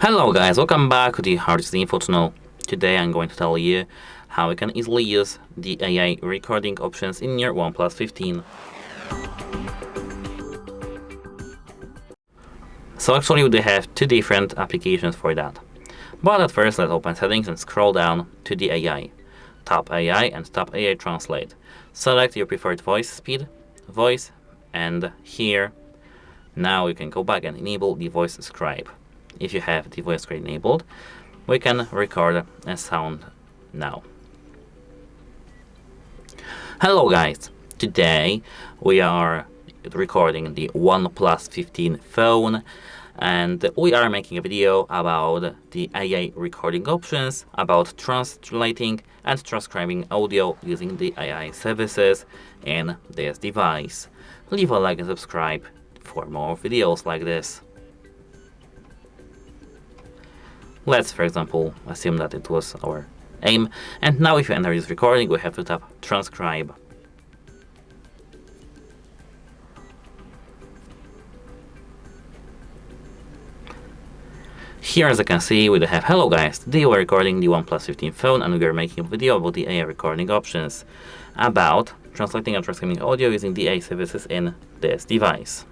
Hello guys, welcome back to the HardReset.Info channel. Today I'm going to tell you how you can easily use the AI recording options in your OnePlus 15. So actually we do have two different applications for that. But at first let's open settings and scroll down to the AI. Tap AI and tap AI Translate. Select your preferred voice speed, voice, and here now you can go back and enable the Voice Scribe. If you have the Voice Scribe enabled, we can record a sound now. Hello guys, today we are recording the OnePlus 15 phone and we are making a video about the AI recording options, about translating and transcribing audio using the AI services in this device. Leave a like and subscribe for more videos like this. Let's, for example, assume that it was our aim. And now if you enter this recording, we have to tap Transcribe. Here, as you can see, we have hello guys. Today we're recording the OnePlus 15 phone and we are making a video about the AI recording options, about translating and transcribing audio using the AI services in this device.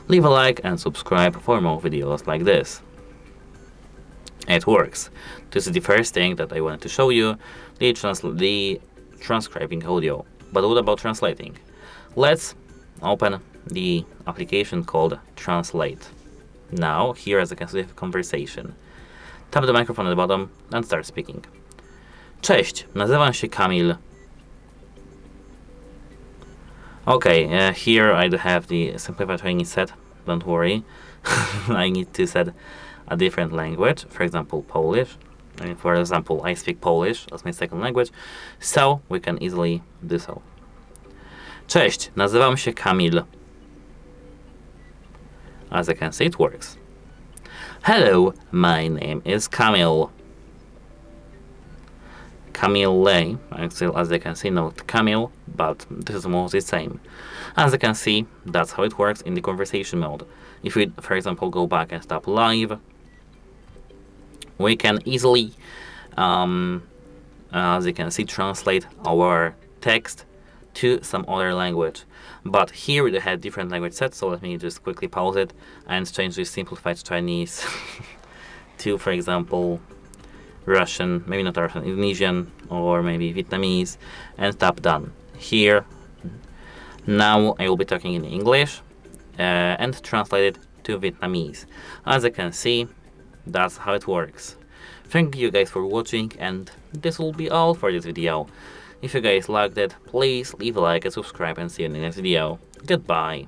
Leave a like and subscribe for more videos like this. It works. This is the first thing that I wanted to show you, the transcribing audio. But what about translating? Let's open the application called Translate. Now, here as you can see, we have a conversation. Tap the microphone at the bottom and start speaking. Cześć, nazywam się Kamil. Okay, here I do have the simplified training set, don't worry. I need to set a different language, for example Polish. For example, I speak Polish as my second language, so we can easily do so. Cześć, nazywam się Kamil. As you can see, it works. Hello, my name is Kamil. Kamil, actually, as you can see, not Kamil, but this is almost the same. As you can see, that's how it works in the conversation mode. If we, for example, go back and tap live, we can easily, as you can see, translate our text to some other language. But here we have different language sets, so let me just quickly pause it and change this simplified Chinese to, for example, Russian, maybe not Russian, Indonesian, or maybe Vietnamese, and tap done. Here, now I will be talking in English and translate it to Vietnamese. As you can see, that's how it works. Thank you guys for watching, and this will be all for this video. If you guys liked it, please leave a like and subscribe and see you in the next video. Goodbye.